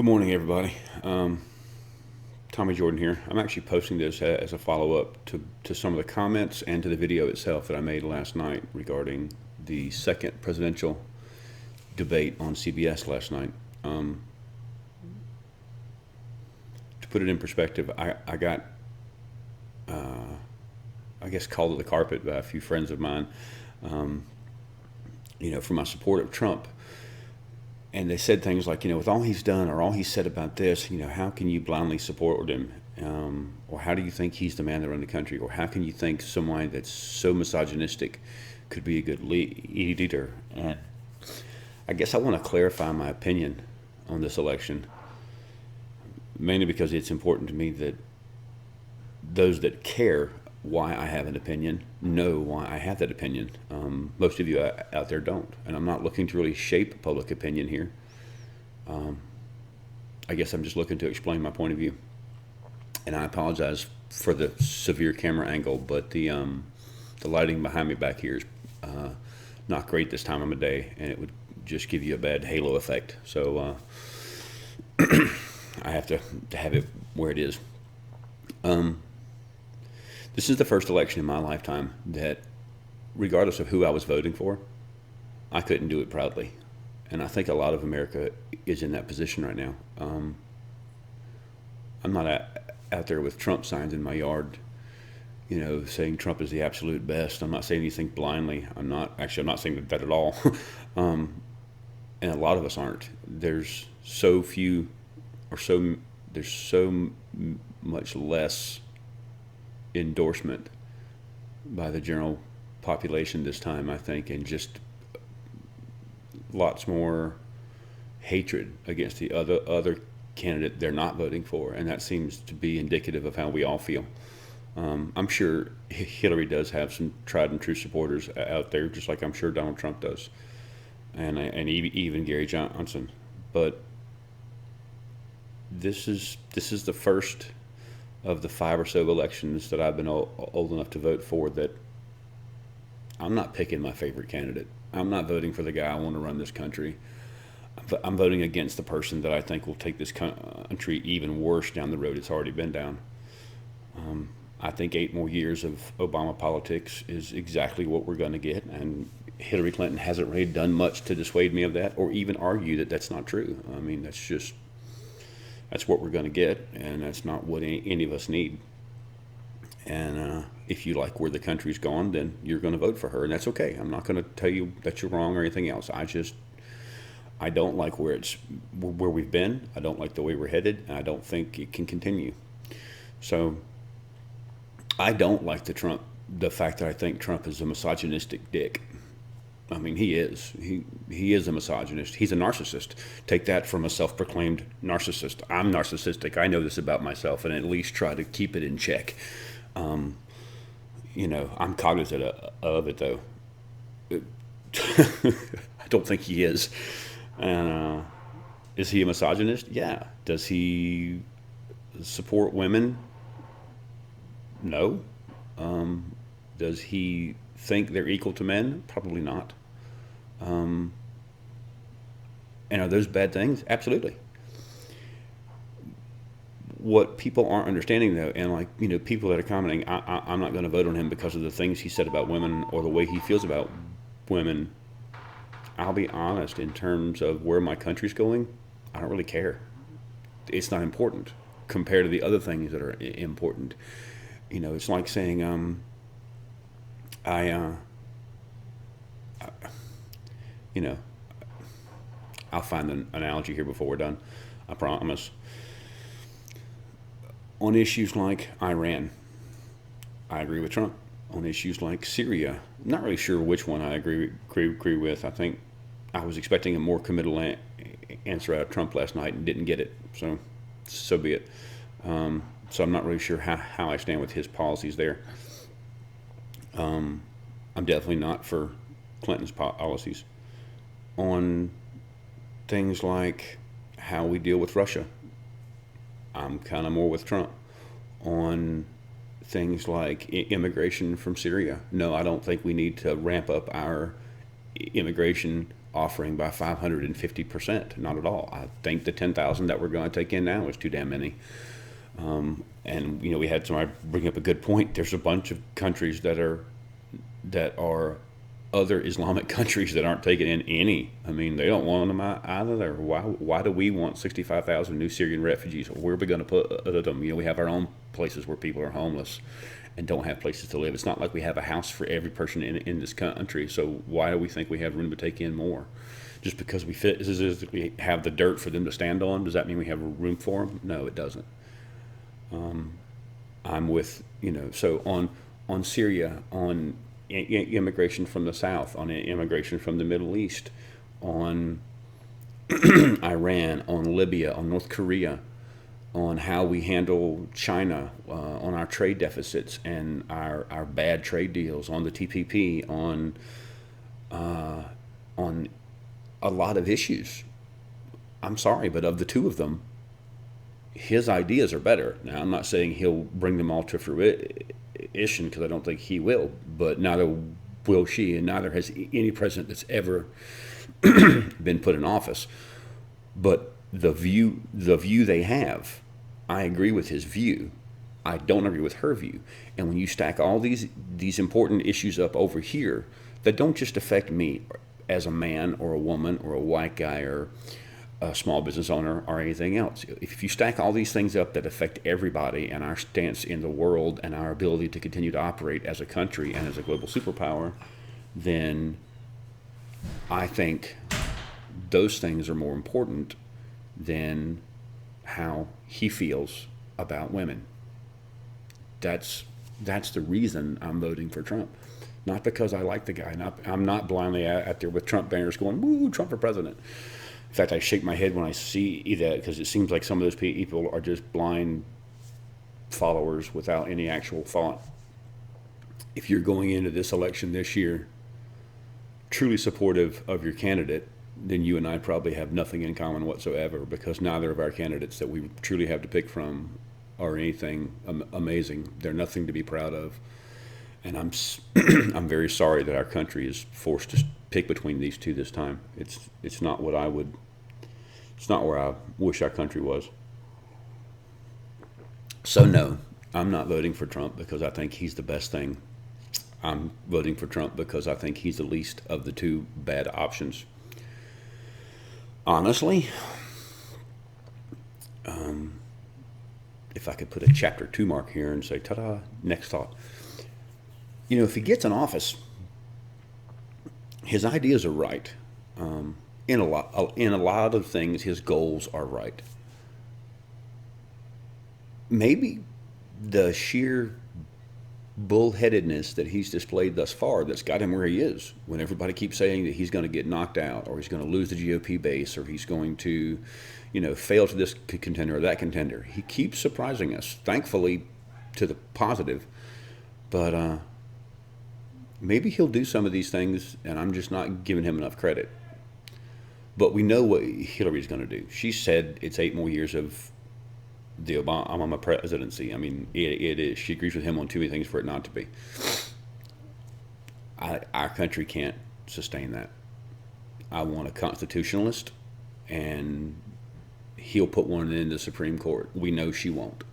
Good morning, everybody. Tommy Jordan here. I'm actually posting this as a follow-up to some of the comments and to the video itself that I made last night regarding the second presidential debate on CBS last night. To put it in perspective, I got, I guess, called to the carpet by a few friends of mine, for my support of Trump. And they said things like, with all he's done or all he's said about this, how can you blindly support him? Or how do you think he's the man that run the country? Or how can you think somebody that's so misogynistic could be a good leader? And I guess I want to clarify my opinion on this election, mainly because it's important to me that those that care why I have an opinion know why I have that opinion. Most of you out there don't, and I'm not looking to really shape public opinion here. I guess I'm just looking to explain my point of view, and I apologize for the severe camera angle, but the lighting behind me back here is not great this time of the day, and it would just give you a bad halo effect. So I have to have it where it is. This is the first election in my lifetime that, regardless of who I was voting for, I couldn't do it proudly. And I think a lot of America is in that position right now. I'm not out there with Trump signs in my yard, saying Trump is the absolute best. I'm not saying anything blindly. I'm not saying that at all. And a lot of us aren't. There's so few, there's so much less endorsement by the general population this time, I think, and just lots more hatred against the other candidate they're not voting for, and that seems to be indicative of how we all feel. I'm sure Hillary does have some tried and true supporters out there, just like I'm sure Donald Trump does, and even Gary Johnson. But this is the first of the 5 or so elections that I've been old enough to vote for that I'm not picking my favorite candidate. I'm not voting for the guy I want to run this country. I'm voting against the person that I think will take this country even worse down the road it's already been down. I think 8 more years of Obama politics is exactly what we're going to get, and Hillary Clinton hasn't really done much to dissuade me of that or even argue that that's not true. I mean, that's what we're going to get, and that's not what any of us need. And if you like where the country's gone, then you're going to vote for her, and that's okay. I'm not going to tell you that you're wrong or anything else. I don't like where we've been. I don't like the way we're headed, and I don't think it can continue. So I don't like the fact that I think Trump is a misogynistic dick. I mean, he is. He is a misogynist. He's a narcissist. Take that from a self-proclaimed narcissist. I'm narcissistic. I know this about myself, and at least try to keep it in check. I'm cognizant of it, though. I don't think he is. And is he a misogynist? Yeah. Does he support women? No. Does he think they're equal to men? Probably not. And are those bad things? Absolutely. What people aren't understanding, though, and people that are commenting, I'm not going to vote on him because of the things he said about women or the way he feels about women. I'll be honest, in terms of where my country's going, I don't really care. It's not important compared to the other things that are important. It's like saying, I'll find an analogy here before we're done, I promise. On issues like Iran, I agree with Trump. On issues like Syria, I'm not really sure which one I agree with. I think I was expecting a more committal answer out of Trump last night and didn't get it, so be it. So I'm not really sure how I stand with his policies there. I'm definitely not for Clinton's policies. On things like how we deal with Russia, I'm kind of more with Trump. On things like immigration from Syria, no, I don't think we need to ramp up our immigration offering by 550%. Not at all. I think the 10,000 that we're going to take in now is too damn many. And we had somebody bring up a good point. There's a bunch of countries that are other Islamic countries that aren't taking in any. I mean, they don't want them either. Why do we want 65,000 new Syrian refugees? Where are we going to put them? We have our own places where people are homeless and don't have places to live. It's not like we have a house for every person in this country. So why do we think we have room to take in more? Just because we physically have the dirt for them to stand on, does that mean we have room for them? No, it doesn't. I'm with, so on Syria, on immigration from the South, on immigration from the Middle East, on Iran, on Libya, on North Korea, on how we handle China, on our trade deficits and our bad trade deals, on the TPP, on a lot of issues. I'm sorry, but of the two of them, his ideas are better. Now, I'm not saying he'll bring them all to fruition, because I don't think he will, but neither will she, and neither has any president that's ever been put in office. But the view they have, I agree with his view. I don't agree with her view. And when you stack all these important issues up over here that don't just affect me as a man or a woman or a white guy or a small business owner or anything else. If you stack all these things up that affect everybody and our stance in the world and our ability to continue to operate as a country and as a global superpower, then I think those things are more important than how he feels about women. That's the reason I'm voting for Trump. Not because I like the guy. I'm not blindly out there with Trump banners going, woo, Trump for president. In fact, I shake my head when I see that, because it seems like some of those people are just blind followers without any actual thought. If you're going into this election this year truly supportive of your candidate, then you and I probably have nothing in common whatsoever, because neither of our candidates that we truly have to pick from are anything amazing. They're nothing to be proud of. And I'm very sorry that our country is forced to pick between these two this time. It's not what it's not where I wish our country was. So no, I'm not voting for Trump because I think he's the best thing. I'm voting for Trump because I think he's the least of the two bad options. Honestly, if I could put a chapter 2 mark here and say, ta-da, next thought. If he gets in office, his ideas are right. In a lot of things, his goals are right. Maybe the sheer bullheadedness that he's displayed thus far that's got him where he is, when everybody keeps saying that he's going to get knocked out, or he's going to lose the GOP base, or he's going to, fail to this contender or that contender. He keeps surprising us, thankfully, to the positive. But maybe he'll do some of these things, and I'm just not giving him enough credit. But we know what Hillary's going to do. She said it's 8 more years of the Obama presidency. I mean, it is. She agrees with him on too many things for it not to be. Our country can't sustain that. I want a constitutionalist, and he'll put one in the Supreme Court. We know she won't.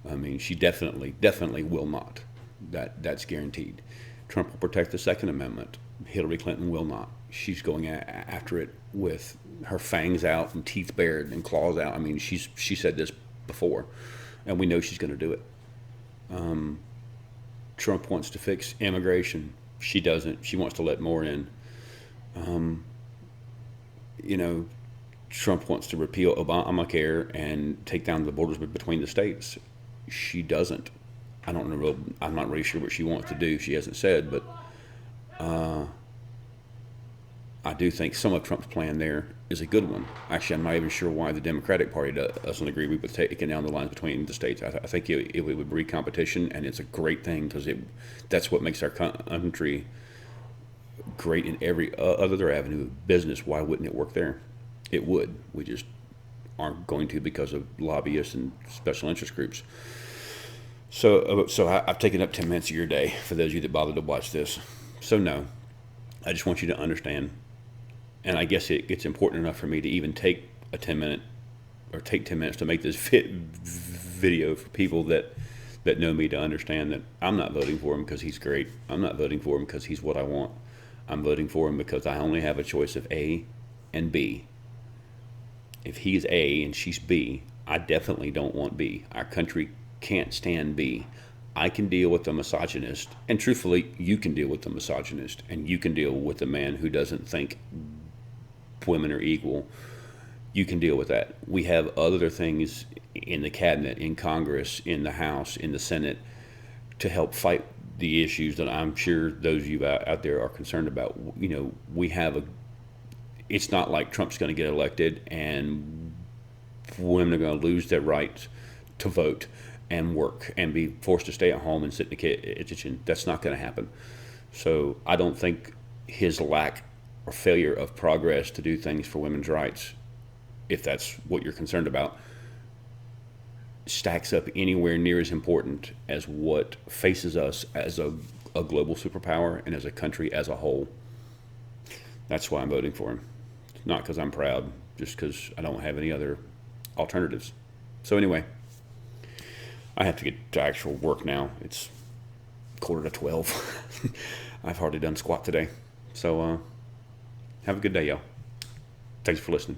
I mean, she definitely will not. That's guaranteed. Trump will protect the Second Amendment. Hillary Clinton will not. She's going after it with her fangs out and teeth bared and claws out. I mean, she said this before, and we know she's going to do it. Trump wants to fix immigration. She doesn't. She wants to let more in. Trump wants to repeal Obamacare and take down the borders between the states. She doesn't. I don't know. I'm not really sure what she wants to do. She hasn't said, but I do think some of Trump's plan there is a good one. Actually, I'm not even sure why the Democratic Party doesn't agree with taking down the lines between the states. I think it would breed competition, and it's a great thing, because that's what makes our country great in every other avenue of business. Why wouldn't it work there? It would. We just aren't going to, because of lobbyists and special interest groups. So I've taken up 10 minutes of your day, for those of you that bothered to watch this. So no, I just want you to understand, And I guess it's important enough for me to even take a 10 minute or take 10 minutes to make this video for people that know me to understand that I'm not voting for him because he's great. I'm not voting for him because he's what I want. I'm voting for him because I only have a choice of A and B. If he's A and she's B, I definitely don't want B. Our country can't stand B. I can deal with the misogynist, and truthfully, you can deal with the misogynist, and you can deal with the man who doesn't think women are equal. You can deal with that. We have other things in the cabinet, in Congress, in the House, in the Senate to help fight the issues that I'm sure those of you out there are concerned about. You know, we have a. It's not like Trump's going to get elected and women are going to lose their right to vote and work and be forced to stay at home and sit in the kitchen. That's not going to happen. So I don't think his lack or failure of progress to do things for women's rights, if that's what you're concerned about, stacks up anywhere near as important as what faces us as a global superpower and as a country as a whole. That's why I'm voting for him. Not because I'm proud, just because I don't have any other alternatives. So anyway, I have to get to actual work now. It's 11:45. I've hardly done squat today. So have a good day, y'all. Thanks for listening.